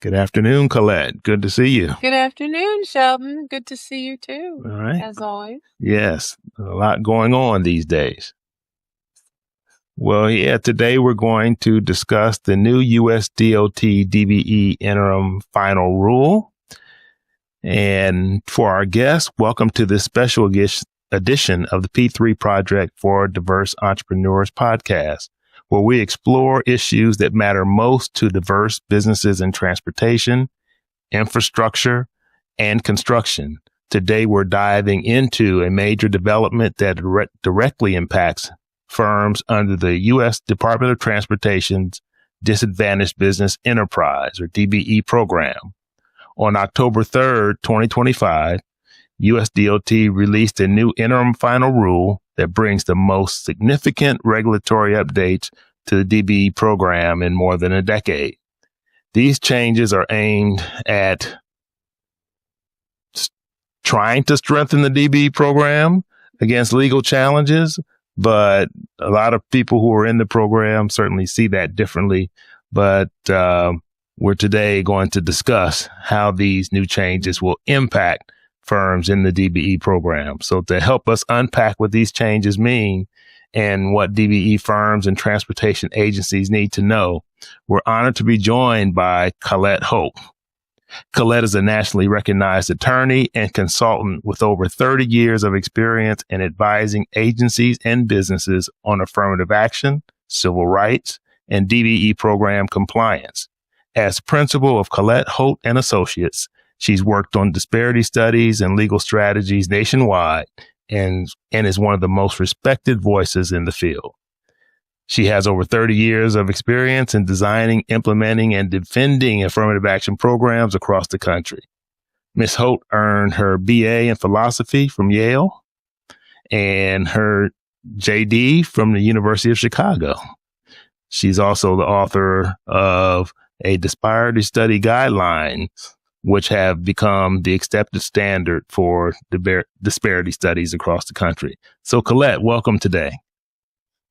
Good afternoon, Colette. Good to see you. Good afternoon, Sheldon. Good to see you too. All right. As always. Yes, a lot going on these days. Well, today we're going to discuss the new U.S. DOT DBE Interim Final Rule. And for our guests, welcome to this special edition of the P3 Project for Diverse Entrepreneurs podcast, where we explore issues that matter most to diverse businesses in transportation, infrastructure, and construction. Today, we're diving into a major development that directly impacts firms under the U.S. Department of Transportation's Disadvantaged Business Enterprise, or DBE program. On October 3rd, 2025, U.S. DOT released a new interim final rule that brings the most significant regulatory updates to the DBE program in more than a decade. These changes are aimed at trying to strengthen the DBE program against legal challenges, but a lot of people who are in the program certainly see that differently. But we're today going to discuss how these new changes will impact firms in the DBE program. So to help us unpack what these changes mean and what DBE firms and transportation agencies need to know, we're honored to be joined by Colette Holt. Colette is a nationally recognized attorney and consultant with over 30 years of experience in advising agencies and businesses on affirmative action, civil rights, and DBE program compliance. As principal of Colette Holt and Associates, she's worked on disparity studies and legal strategies nationwide and is one of the most respected voices in the field. She has over 30 years of experience in designing, implementing, and defending affirmative action programs across the country. Ms. Holt earned her BA in philosophy from Yale and her JD from the University of Chicago. She's also the author of a disparity study guideline, which have become the accepted standard for disparity studies across the country. So, Colette, welcome today.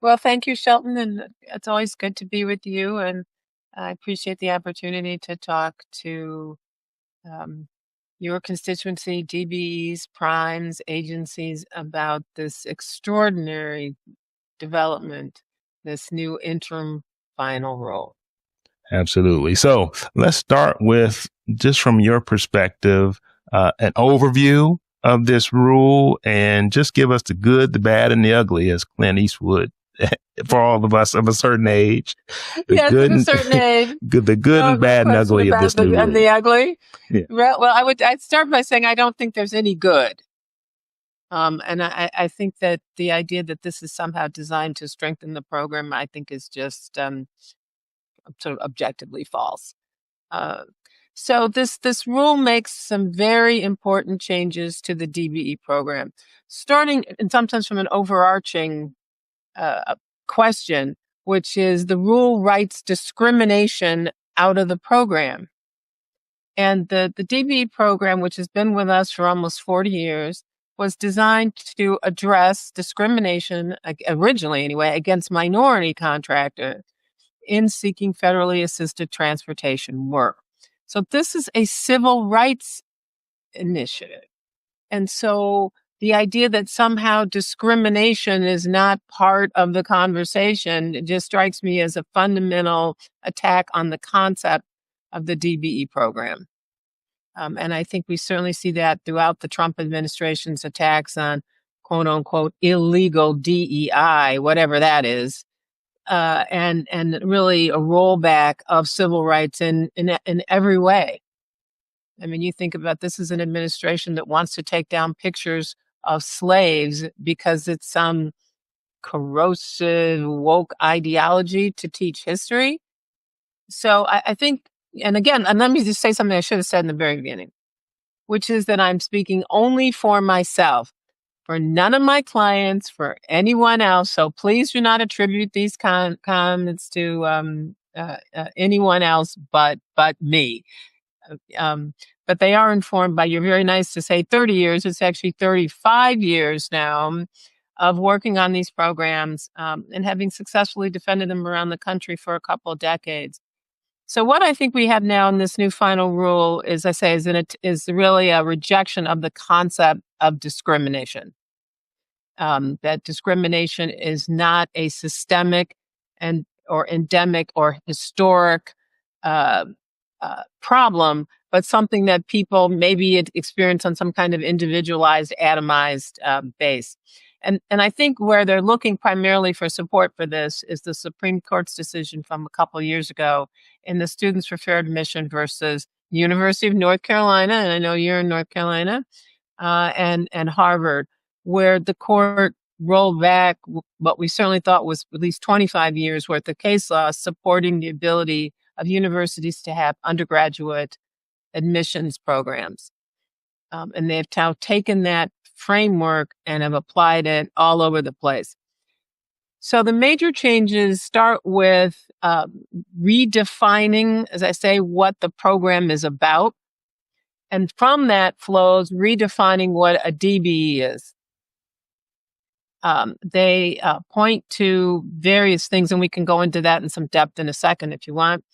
Well, thank you, Sheldon, and it's always good to be with you, and I appreciate the opportunity to talk to your constituency, DBEs, primes, agencies about this extraordinary development, this new interim final rule. Absolutely. So let's start with, just from your perspective, an overview of this rule, and just give us the good, the bad, and the ugly, as Clint Eastwood, for all of us of a certain age. Yes, of a certain age. The good and bad and ugly of this new rule. And the ugly? Yeah. Well, I'd start by saying I don't think there's any good. And I think that the idea that this is somehow designed to strengthen the program, I think is just sort of objectively false. So this rule makes some very important changes to the DBE program, starting and sometimes from an overarching question, which is the rule writes discrimination out of the program. And the DBE program, which has been with us for almost 40 years, was designed to address discrimination, originally anyway, against minority contractors in seeking federally assisted transportation work. So this is a civil rights initiative. And so the idea that somehow discrimination is not part of the conversation, it just strikes me as a fundamental attack on the concept of the DBE program. And I think we certainly see that throughout the Trump administration's attacks on quote unquote illegal DEI, whatever that is. And really a rollback of civil rights in every way. I mean, you think about this as an administration that wants to take down pictures of slaves because it's some corrosive woke ideology to teach history. So I think, and again, and let me just say something I should have said in the very beginning, which is that I'm speaking only for myself. For none of my clients, for anyone else. So please do not attribute these comments to anyone else but me. But they are informed by, you're very nice to say 30 years. It's actually 35 years now of working on these programs and having successfully defended them around the country for a couple of decades. So what I think we have now in this new final rule is, I say, is really a rejection of the concept of discrimination. That discrimination is not a systemic or endemic or historic problem, but something that people maybe experience on some kind of individualized, atomized base. And I think where they're looking primarily for support for this is the Supreme Court's decision from a couple of years ago in the Students for Fair Admission versus University of North Carolina, and I know you're in North Carolina, and Harvard, where the court rolled back what we certainly thought was at least 25 years worth of case law supporting the ability of universities to have undergraduate admissions programs. And they've now taken that framework and have applied it all over the place. So the major changes start with redefining, as I say, what the program is about. And from that flows redefining what a DBE is. They point to various things, and we can go into that in some depth in a second if you want,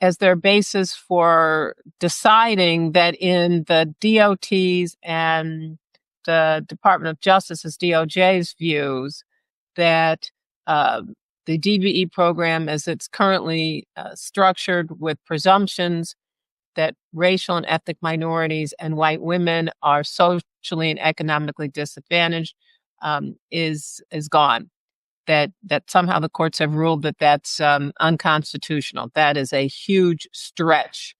as their basis for deciding that in the DOT's and the Department of Justice's, DOJ's views, that the DBE program, as it's currently structured with presumptions that racial and ethnic minorities and white women are socially and economically disadvantaged, is gone. That somehow the courts have ruled that that's unconstitutional. That is a huge stretch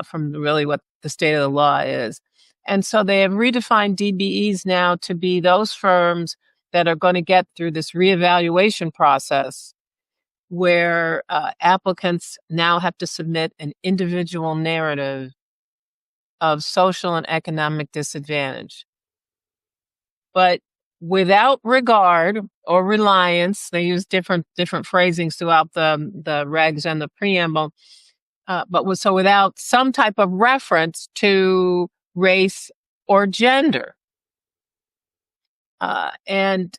from really what the state of the law is. And so they have redefined DBEs now to be those firms that are going to get through this reevaluation process where applicants now have to submit an individual narrative of social and economic disadvantage. But without regard or reliance, they use different phrasings throughout the regs and the preamble, so without some type of reference to race or gender. And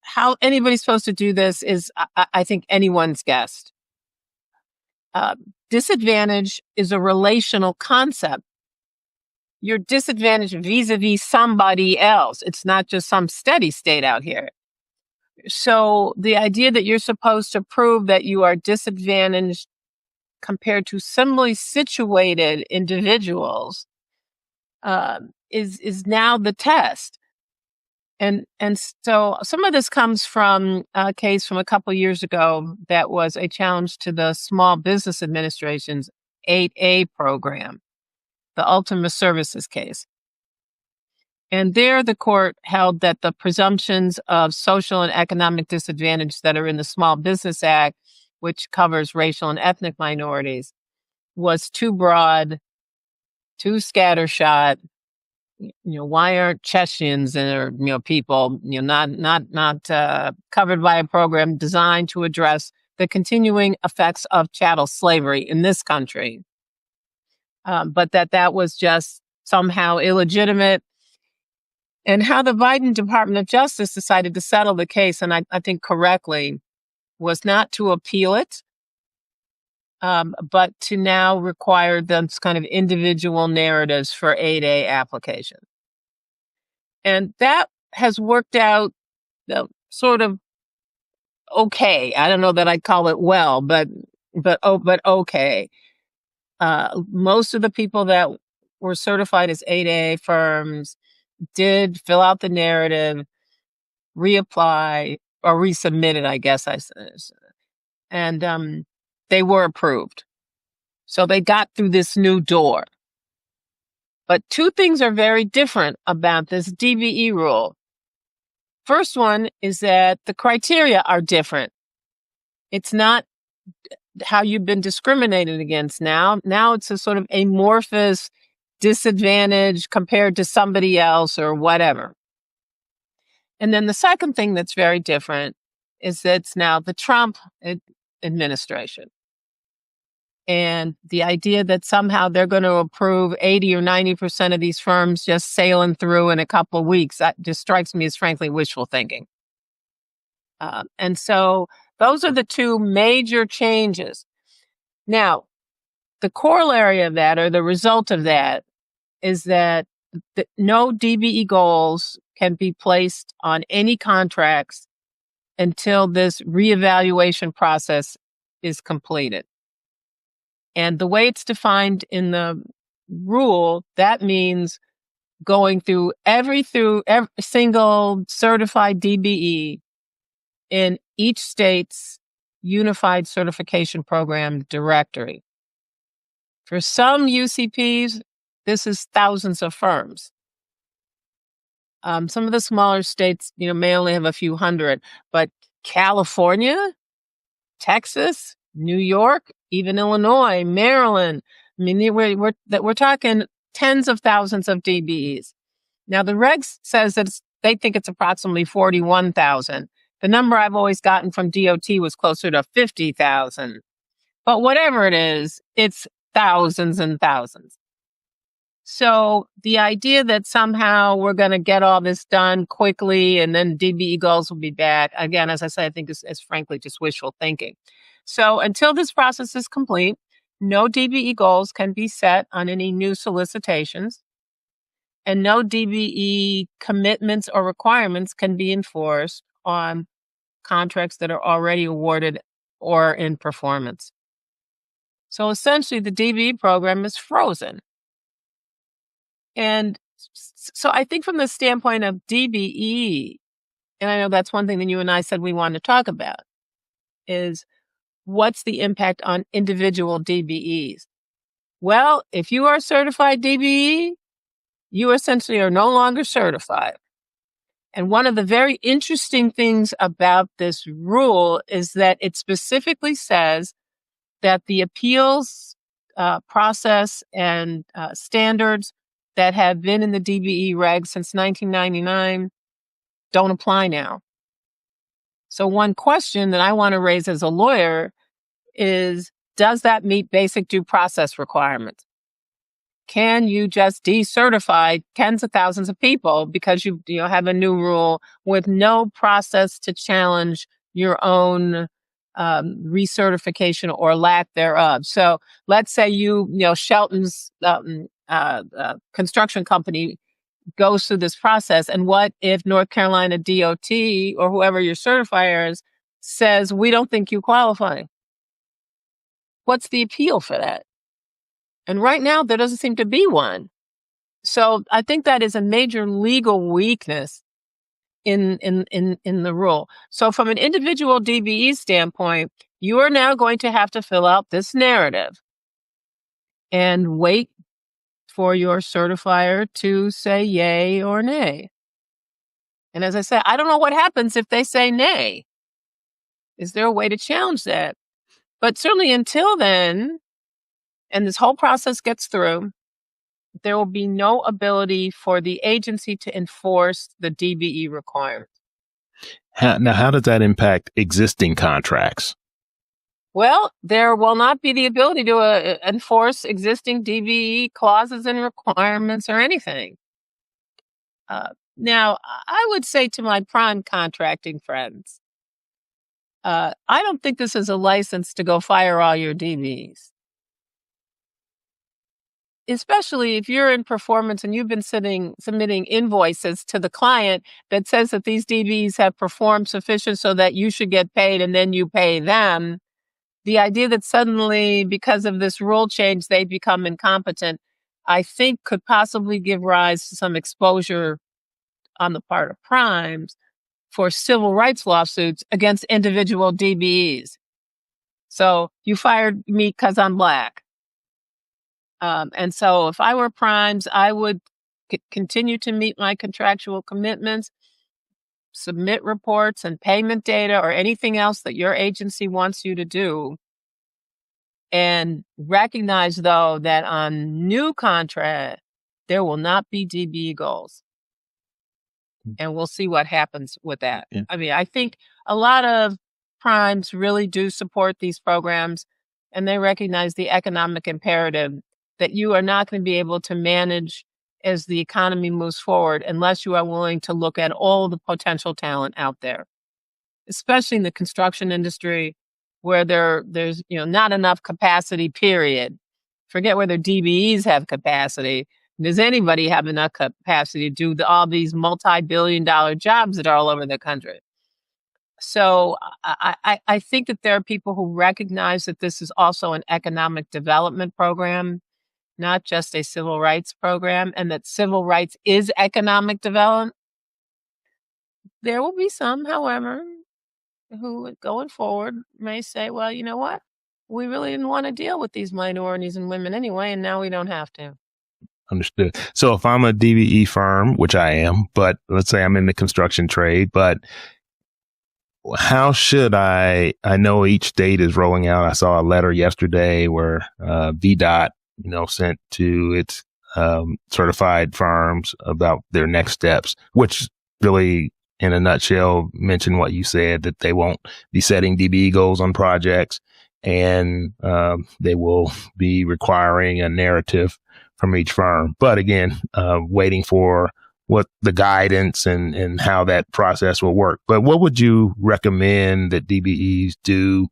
how anybody's supposed to do this is, I think, anyone's guess. Disadvantage is a relational concept. You're disadvantaged vis-a-vis somebody else. It's not just some steady state out here. So the idea that you're supposed to prove that you are disadvantaged compared to similarly situated individuals is now the test. And so some of this comes from a case from a couple years ago that was a challenge to the Small Business Administration's 8A program, the Ultimate Services case. And there the court held that the presumptions of social and economic disadvantage that are in the Small Business Act, which covers racial and ethnic minorities, was too broad, too scattershot. Why aren't Chechens and people not covered by a program designed to address the continuing effects of chattel slavery in this country? But that was just somehow illegitimate. And how the Biden Department of Justice decided to settle the case, and I think correctly, was not to appeal it, but to now require those kind of individual narratives for 8A application. And that has worked out sort of okay. I don't know that I'd call it well, but okay. Most of the people that were certified as 8A firms did fill out the narrative, reapply, or resubmit it, I guess I said. And they were approved. So they got through this new door. But two things are very different about this DBE rule. First one is that the criteria are different. It's not how you've been discriminated against now. Now it's a sort of amorphous disadvantage compared to somebody else or whatever. And then the second thing that's very different is that it's now the Trump administration. And the idea that somehow they're going to approve 80 or 90% of these firms just sailing through in a couple of weeks, that just strikes me as frankly wishful thinking. And so Those are the two major changes. Now, the corollary of that, or the result of that, is that no DBE goals can be placed on any contracts until this reevaluation process is completed. And the way it's defined in the rule, that means going through every single certified DBE in each state's Unified Certification Program directory. For some UCPs, this is thousands of firms. Some of the smaller states, may only have a few hundred, but California, Texas, New York, even Illinois, Maryland, I mean, we're talking tens of thousands of DBEs. Now, the regs says that they think it's approximately 41,000. The number I've always gotten from DOT was closer to 50,000. But whatever it is, it's thousands and thousands. So the idea that somehow we're going to get all this done quickly and then DBE goals will be back, again, as I say, I think is frankly just wishful thinking. So until this process is complete, no DBE goals can be set on any new solicitations, and no DBE commitments or requirements can be enforced on contracts that are already awarded or in performance. So essentially, the DBE program is frozen. And so I think from the standpoint of DBE, and I know that's one thing that you and I said we wanted to talk about, is what's the impact on individual DBEs? Well, if you are certified DBE, you essentially are no longer certified. And one of the very interesting things about this rule is that it specifically says that the appeals process and standards that have been in the DBE reg since 1999 don't apply now. So one question that I want to raise as a lawyer is, does that meet basic due process requirements? Can you just decertify tens of thousands of people because you have a new rule with no process to challenge your own recertification or lack thereof? So let's say Shelton's construction company goes through this process, and what if North Carolina DOT or whoever your certifier is says, we don't think you qualify? What's the appeal for that? And right now, there doesn't seem to be one. So I think that is a major legal weakness in the rule. So from an individual DBE standpoint, you are now going to have to fill out this narrative and wait for your certifier to say yay or nay. And as I said, I don't know what happens if they say nay. Is there a way to challenge that? But certainly until then, and this whole process gets through, there will be no ability for the agency to enforce the DBE requirements. Now, how does that impact existing contracts? Well, there will not be the ability to enforce existing DBE clauses and requirements or anything. Now, I would say to my prime contracting friends, I don't think this is a license to go fire all your DBEs. Especially if you're in performance and you've been submitting invoices to the client that says that these DBEs have performed sufficient so that you should get paid and then you pay them. The idea that suddenly, because of this rule change, they become incompetent, I think could possibly give rise to some exposure on the part of primes for civil rights lawsuits against individual DBEs. So you fired me because I'm Black. And so if I were primes, I would continue to meet my contractual commitments, submit reports and payment data or anything else that your agency wants you to do. And recognize, though, that on new contract, there will not be DBE goals. And we'll see what happens with that. Yeah. I mean, I think a lot of primes really do support these programs, and they recognize the economic imperative that you are not going to be able to manage as the economy moves forward unless you are willing to look at all the potential talent out there. especially in the construction industry, where there's not enough capacity, period. Forget whether DBEs have capacity. Does anybody have enough capacity to do all these multi-billion-dollar jobs that are all over the country? So I think that there are people who recognize that this is also an economic development program, not just a civil rights program, and that civil rights is economic development. There will be some, however, who going forward may say, well, you know what? We really didn't want to deal with these minorities and women anyway, and now we don't have to. Understood. So if I'm a DBE firm, which I am, but let's say I'm in the construction trade, but how should I know each state is rolling out. I saw a letter yesterday where VDOT, sent to its certified firms about their next steps, which really, in a nutshell, mention what you said, that they won't be setting DBE goals on projects, and they will be requiring a narrative from each firm. But again, waiting for what the guidance and how that process will work. But what would you recommend that DBEs do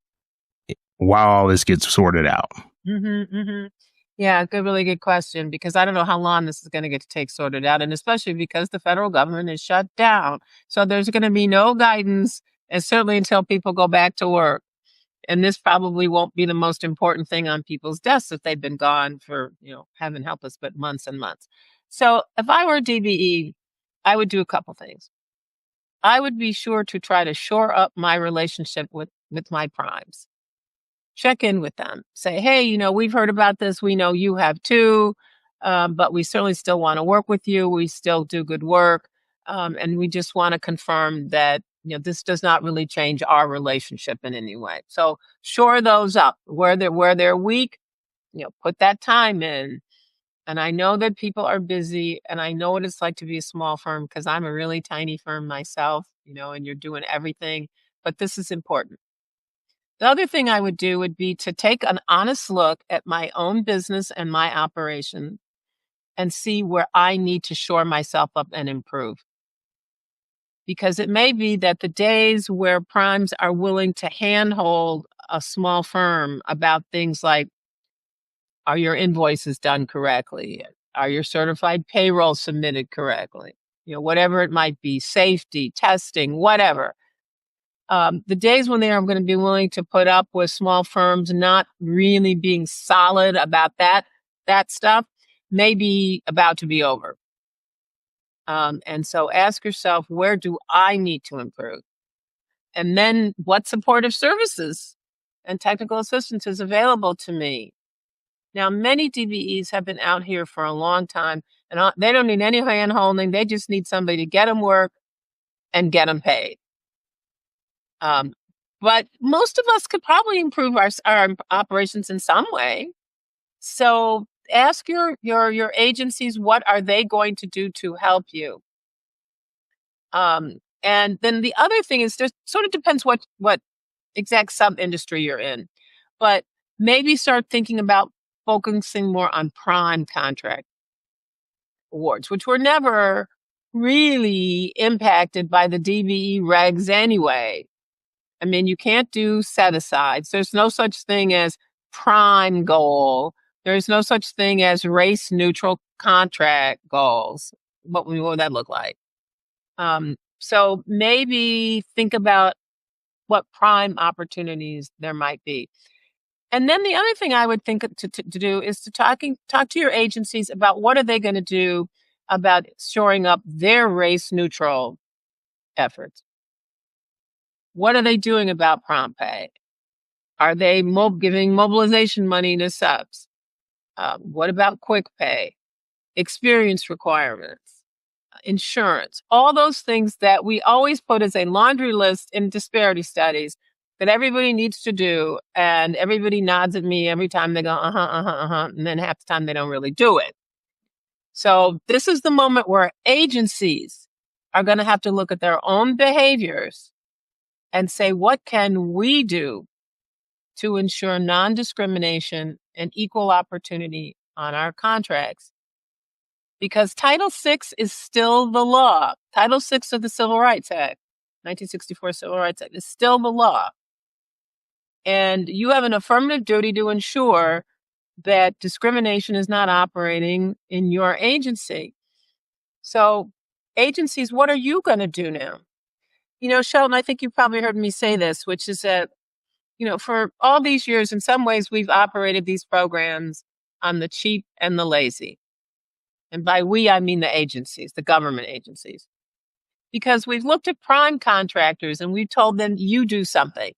while all this gets sorted out? Yeah, really good question, because I don't know how long this is going to get to take sorted out, and especially because the federal government is shut down. So there's going to be no guidance, and certainly until people go back to work. And this probably won't be the most important thing on people's desks if they've been gone for, heaven help us, but months and months. So if I were a DBE, I would do a couple things. I would be sure to try to shore up my relationship with my primes. Check in with them. Say, hey, we've heard about this. We know you have too, but we certainly still want to work with you. We still do good work. And we just want to confirm that, this does not really change our relationship in any way. So shore those up. Where they're weak, put that time in. And I know that people are busy, and I know what it's like to be a small firm, because I'm a really tiny firm myself, and you're doing everything, but this is important. The other thing I would do would be to take an honest look at my own business and my operation and see where I need to shore myself up and improve. Because it may be that the days where primes are willing to handhold a small firm about things like, are your invoices done correctly? Are your certified payroll submitted correctly? Whatever it might be, safety, testing, whatever. The days when they are going to be willing to put up with small firms not really being solid about that stuff may be about to be over. And so ask yourself, where do I need to improve? And then what supportive services and technical assistance is available to me? Now, many DBEs have been out here for a long time, and they don't need any hand-holding. They just need somebody to get them work and get them paid. But most of us could probably improve our operations in some way. So ask your agencies, what are they going to do to help you? And then the other thing is, just sort of depends what exact sub-industry you're in. But maybe start thinking about focusing more on prime contract awards, which were never really impacted by the DBE regs anyway. I mean, you can't do set-asides. There's no such thing as prime goal. There's no such thing as race-neutral contract goals. What would that look like? So maybe think about what prime opportunities there might be. And then the other thing I would think to do is to talk to your agencies about what are they going to do about shoring up their race-neutral efforts. What are they doing about prompt pay? Are they giving mobilization money to subs? What about quick pay? Experience requirements? Insurance? All those things that we always put as a laundry list in disparity studies that everybody needs to do, and everybody nods at me every time they go, and then half the time they don't really do it. So this is the moment where agencies are going to have to look at their own behaviors and say, what can we do to ensure non-discrimination and equal opportunity on our contracts? Because Title VI is still the law. Title VI of the Civil Rights Act 1964 Civil Rights Act is still the law. And you have an affirmative duty to ensure that discrimination is not operating in your agency. So agencies, what are you going to do now? Sheldon, I think you probably heard me say this, which is that, for all these years, in some ways, we've operated these programs on the cheap and the lazy. And by we, I mean the agencies, the government agencies. Because we've looked at prime contractors and we've told them, you do something.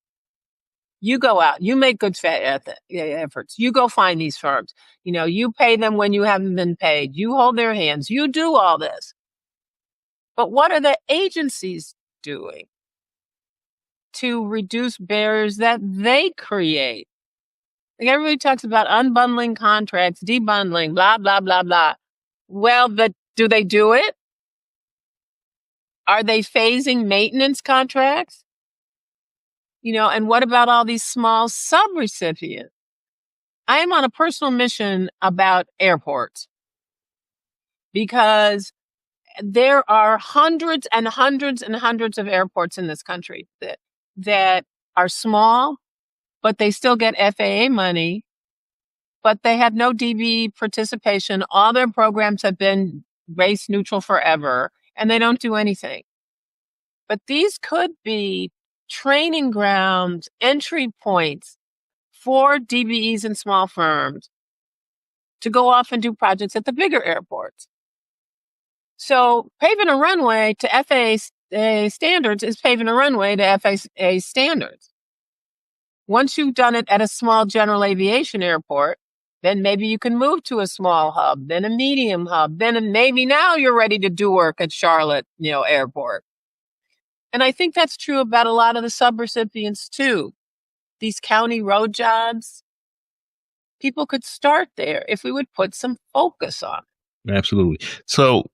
You go out, you make good efforts. You go find these firms. You pay them when you haven't been paid. You hold their hands. You do all this. But what are the agencies doing to reduce barriers that they create? Like everybody talks about unbundling contracts, debundling, blah, blah, blah, blah. Well, do they do it? Are they phasing maintenance contracts? And what about all these small sub-recipients? I am on a personal mission about airports because there are hundreds and hundreds and hundreds of airports in this country that are small, but they still get FAA money, but they have no DB participation. All their programs have been race neutral forever, and they don't do anything. But these could be training grounds, entry points for DBEs and small firms to go off and do projects at the bigger airports. So paving a runway to FAA standards is paving a runway to FAA standards. Once you've done it at a small general aviation airport, then maybe you can move to a small hub, then a medium hub, then maybe now you're ready to do work at Charlotte, airport. And I think that's true about a lot of the subrecipients too. These county road jobs, people could start there if we would put some focus on it. Absolutely. So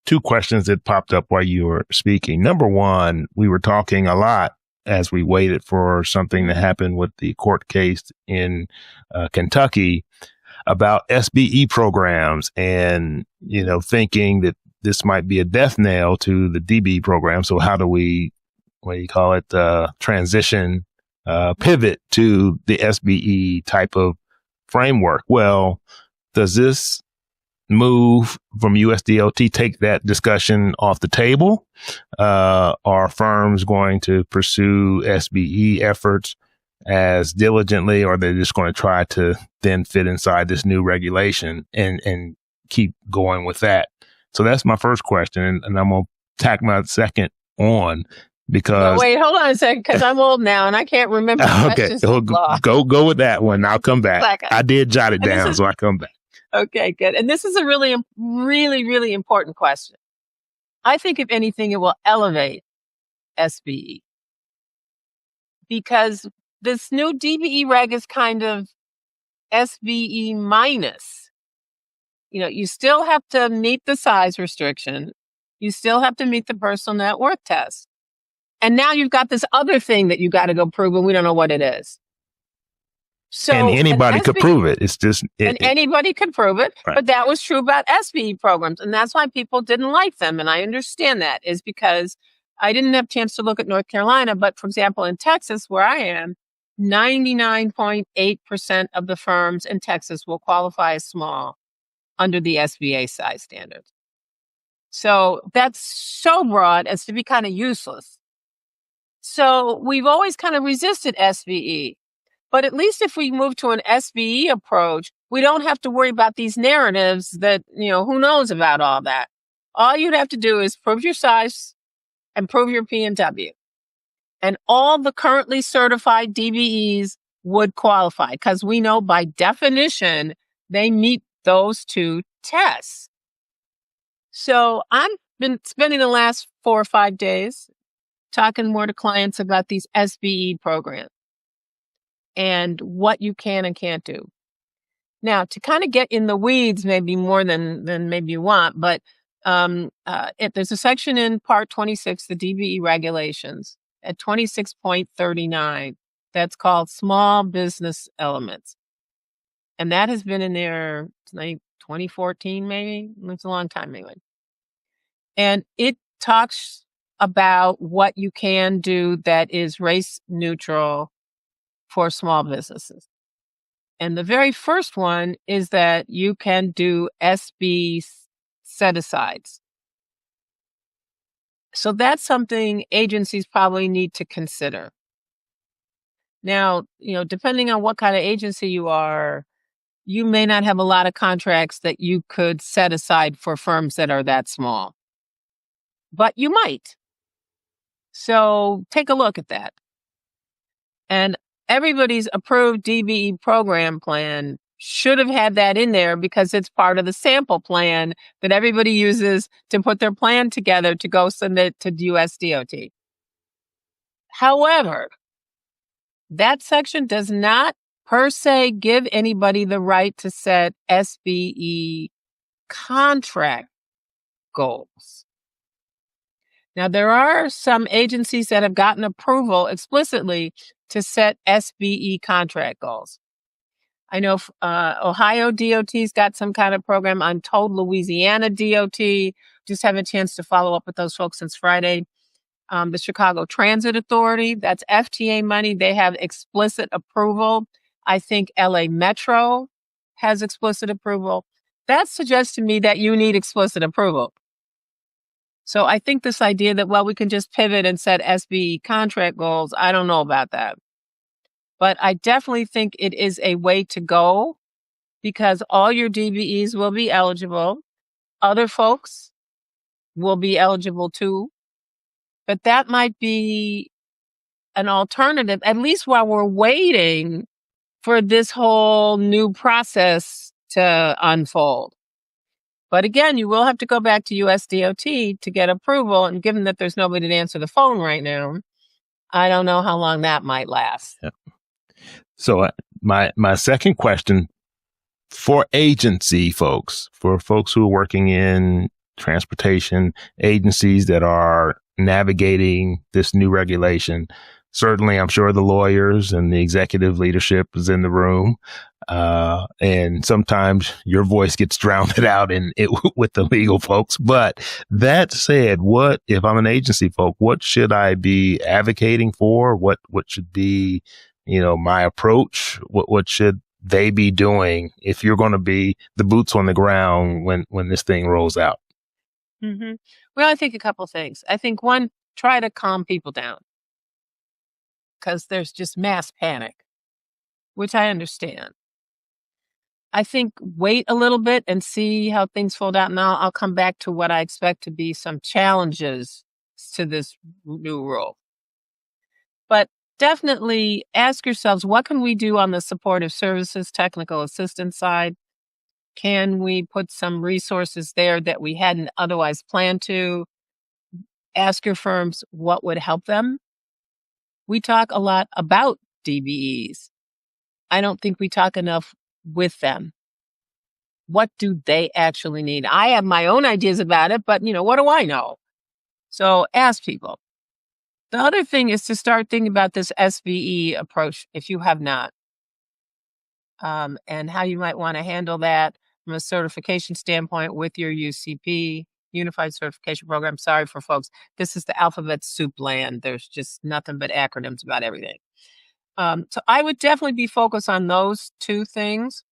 2 questions that popped up while you were speaking. Number one, we were talking a lot as we waited for something to happen with the court case in Kentucky about SBE programs and, thinking that this might be a death knell to the DB program. So how do we, transition, pivot to the SBE type of framework? Well, does this move from USDOT take that discussion off the table? Are firms going to pursue SBE efforts as diligently, or they're just going to try to then fit inside this new regulation and keep going with that? So that's my first question, and I'm going to tack my second on because... Wait, hold on a second, because I'm old now and I can't remember okay, go with that one. I'll come back. I did jot it down, so I come back. Okay, good. And this is a really, really, really important question. I think, if anything, it will elevate SBE because this new DBE reg is kind of SBE minus. You still have to meet the size restriction. You still have to meet the personal net worth test. And now you've got this other thing that you got to go prove, and we don't know what it is. So, and anybody could prove it. It's just... anybody could prove it. Right. But that was true about SBE programs. And that's why people didn't like them. And I understand that is because I didn't have a chance to look at North Carolina. But for example, in Texas, where I am, 99.8% of the firms in Texas will qualify as small under the SBA size standards. So that's so broad as to be kind of useless. So we've always kind of resisted SBE. But at least if we move to an SBE approach, we don't have to worry about these narratives that, who knows about all that. All you'd have to do is prove your size and prove your P&W. And all the currently certified DBEs would qualify because we know by definition they meet those 2 tests. So I've been spending the last 4 or 5 days talking more to clients about these SBE programs and what you can and can't do. Now, to kind of get in the weeds, maybe more than maybe you want, but there's a section in Part 26, the DBE regulations, at 26.39, that's called Small Business Elements. And that has been in there, like 2014, maybe. It's a long time anyway. And it talks about what you can do that is race neutral for small businesses. And the very first one is that you can do SB set-asides. So that's something agencies probably need to consider. Now, depending on what kind of agency you are, you may not have a lot of contracts that you could set aside for firms that are that small, but you might. So take a look at that. And everybody's approved DBE program plan should have had that in there because it's part of the sample plan that everybody uses to put their plan together to go submit to USDOT. However, that section does not per se give anybody the right to set SBE contract goals. Now, there are some agencies that have gotten approval explicitly to set SBE contract goals. I know Ohio DOT's got some kind of program. I'm told Louisiana DOT. Just have a chance to follow up with those folks since Friday. The Chicago Transit Authority, that's FTA money. They have explicit approval. I think LA Metro has explicit approval. That suggests to me that you need explicit approval. So I think this idea that, we can just pivot and set SBE contract goals, I don't know about that. But I definitely think it is a way to go because all your DBEs will be eligible. Other folks will be eligible too. But that might be an alternative, at least while we're waiting for this whole new process to unfold. But again, you will have to go back to USDOT to get approval. And given that there's nobody to answer the phone right now, I don't know how long that might last. Yeah. So my second question for agency folks, for folks who are working in transportation agencies that are navigating this new regulation, certainly I'm sure the lawyers and the executive leadership is in the room. And sometimes your voice gets drowned out with the legal folks. But that said, if I'm an agency folk, what should I be advocating for? What should be, my approach? What should they be doing if you're going to be the boots on the ground when this thing rolls out? Mm-hmm. Well, I think a couple things. I think one, try to calm people down because there's just mass panic, which I understand. I think wait a little bit and see how things fold out. Now I'll come back to what I expect to be some challenges to this new rule. But definitely ask yourselves, what can we do on the supportive services, technical assistance side? Can we put some resources there that we hadn't otherwise planned to? Ask your firms what would help them. We talk a lot about DBEs. I don't think we talk enough with them. What do they actually need? I have my own ideas about it, but what do I know? So ask people. The other thing is to start thinking about this SBE approach if you have not, and how you might want to handle that from a certification standpoint with your UCP, Unified Certification Program. Sorry for folks. This is the alphabet soup land. There's just nothing but acronyms about everything. So I would definitely be focused on those two things.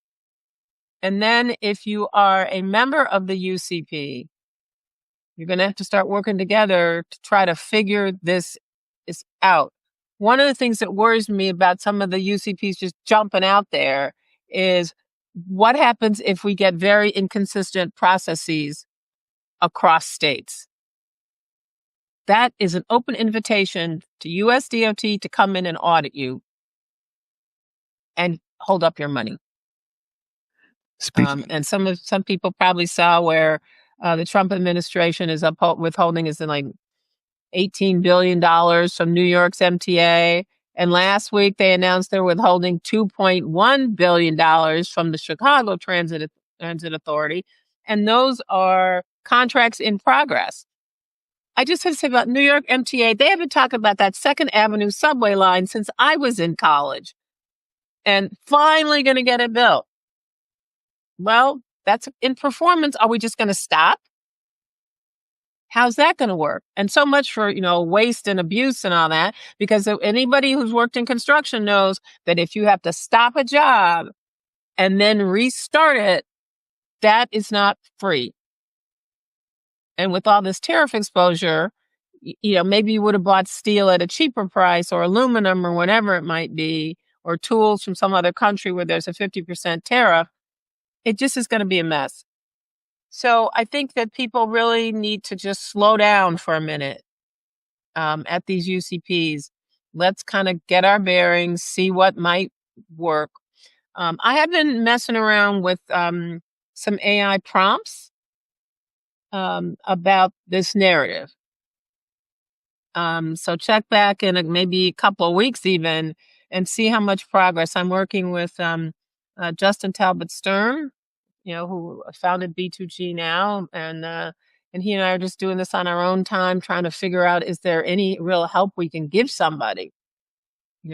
And then if you are a member of the UCP, you're going to have to start working together to try to figure this out. One of the things that worries me about some of the UCPs just jumping out there is what happens if we get very inconsistent processes across states. That is an open invitation to USDOT to come in and audit and hold up your money. And some people probably saw where the Trump administration is withholding is in like $18 billion from New York's MTA. And last week they announced they're withholding $2.1 billion from the Chicago Transit Authority. And those are contracts in progress. I just have to say about New York MTA, they have been talking about that 2nd Avenue subway line since I was in college. And finally going to get it built. Well, that's in performance. Are we just going to stop? How's that going to work? And so much for, waste and abuse and all that, because anybody who's worked in construction knows that if you have to stop a job and then restart it, that is not free. And with all this tariff exposure, maybe you would have bought steel at a cheaper price, or aluminum, or whatever it might be, or tools from some other country where there's a 50% tariff. It just is going to be a mess. So I think that people really need to just slow down for a minute at these UCPs. Let's kind of get our bearings, see what might work. I have been messing around with some AI prompts about this narrative. So check back in maybe a couple of weeks even and see how much progress. I'm working with Justin Talbot Stern, who founded B2G now, and he and I are just doing this on our own time, trying to figure out, is there any real help we can give somebody?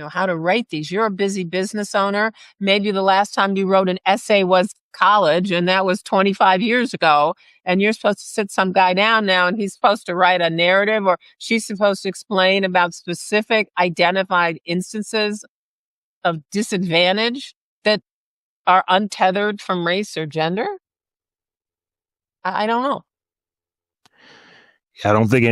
How to write these. You're a busy business owner. Maybe the last time you wrote an essay was college, and that was 25 years ago. And you're supposed to sit some guy down now, and he's supposed to write a narrative, or she's supposed to explain about specific identified instances of disadvantage that are untethered from race or gender. I don't know. I don't think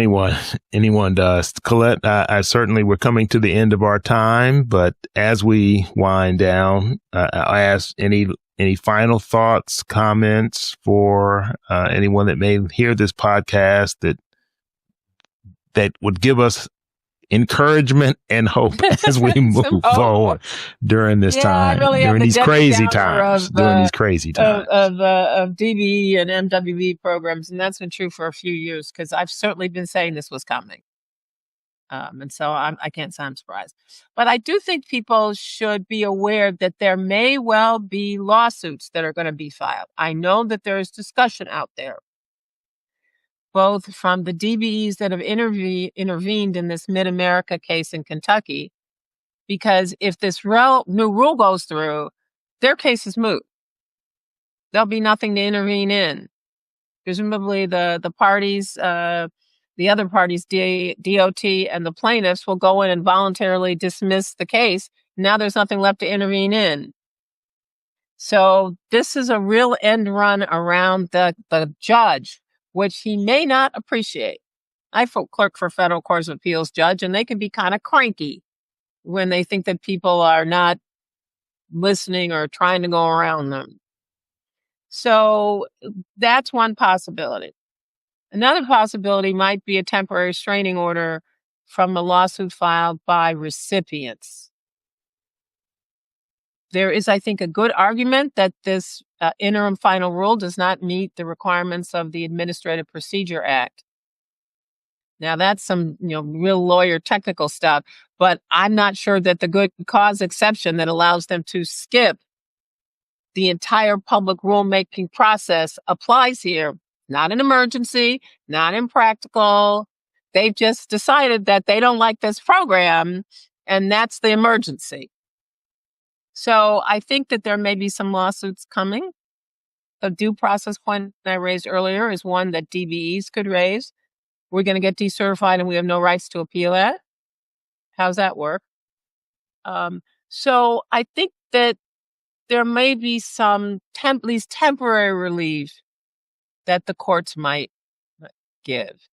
anyone does. Colette, I certainly, we're coming to the end of our time, but as we wind down, I ask any final thoughts, comments for anyone that may hear this podcast that would give us encouragement and hope as we move forward during this time, during these crazy times, of DBE and MWE programs. And that's been true for a few years, because I've certainly been saying this was coming. And so I can't say I'm surprised. But I do think people should be aware that there may well be lawsuits that are going to be filed. I know that there is discussion out there, both from the DBEs that have intervened in this Mid-America case in Kentucky, because if this new rule goes through, their case is moot. There'll be nothing to intervene in. Presumably the parties, the other parties, DOT and the plaintiffs, will go in and voluntarily dismiss the case. Now there's nothing left to intervene in. So this is a real end run around the judge, which he may not appreciate. I clerk for Federal Court of Appeals judge, and they can be kind of cranky when they think that people are not listening or trying to go around them. So that's one possibility. Another possibility might be a temporary restraining order from a lawsuit filed by recipients. There is, I think, a good argument that this interim final rule does not meet the requirements of the Administrative Procedure Act. Now, that's some, real lawyer technical stuff, but I'm not sure that the good cause exception that allows them to skip the entire public rulemaking process applies here. Not an emergency, not impractical. They've just decided that they don't like this program, and that's the emergency. So I think that there may be some lawsuits coming. The due process point that I raised earlier is one that DBEs could raise. We're going to get decertified and we have no rights to appeal that. How's that work? So I think that there may be some at least temporary relief that the courts might give.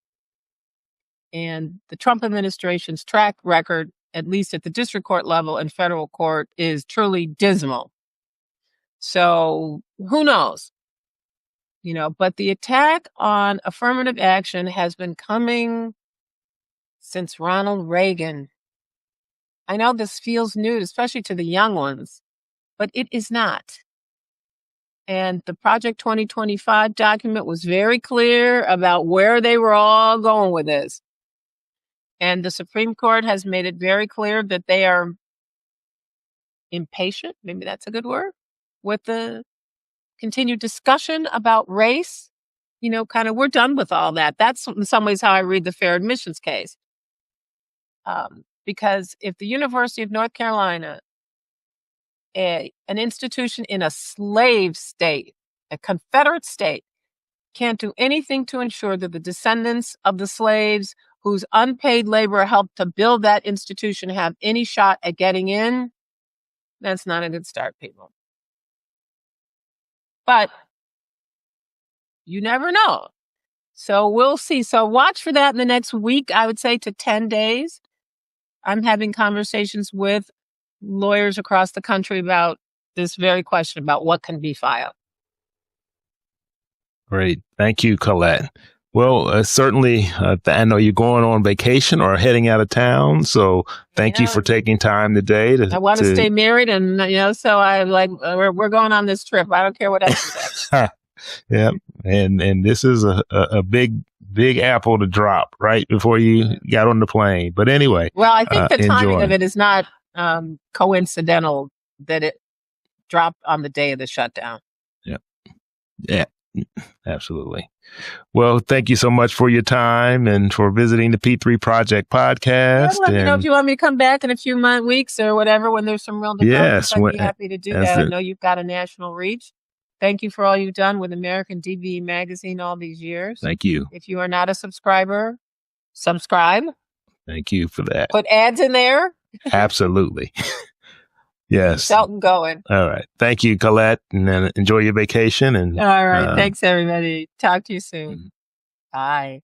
And the Trump administration's track record, at least at the district court level and federal court, is truly dismal. So who knows? But the attack on affirmative action has been coming since Ronald Reagan. I know this feels new, especially to the young ones, but it is not. And the Project 2025 document was very clear about where they were all going with this. And the Supreme Court has made it very clear that they are impatient, maybe that's a good word, with the continued discussion about race. We're done with all that. That's in some ways how I read the fair admissions case. Because if the University of North Carolina, an institution in a slave state, a Confederate state, can't do anything to ensure that the descendants of the slaves whose unpaid labor helped to build that institution have any shot at getting in, that's not a good start, people. But you never know. So we'll see. So watch for that in the next week, I would say, to 10 days. I'm having conversations with lawyers across the country about this very question about what can be filed. Great. Thank you, Colette. Well, certainly, I know you're going on vacation or heading out of town. So thank you for taking time today. I want to stay married. And, so I we're going on this trip. I don't care what else says. Yeah. And this is a big apple to drop right before you got on the plane. But anyway. Well, I think the timing of it is not coincidental that it dropped on the day of the shutdown. Yeah, absolutely. Well, thank you so much for your time and for visiting the P3 Project podcast. Let me know if you want me to come back in a few weeks or whatever when there's some real developments. Yes, I'd be happy to do that. I know you've got a national reach. Thank you for all you've done with American DBE Magazine all these years. Thank you. If you are not a subscriber, subscribe. Thank you for that. Put ads in there. Absolutely. Yes. Shelton going. All right. Thank you, Colette. And then enjoy your vacation. And all right. Thanks, everybody. Talk to you soon. Bye.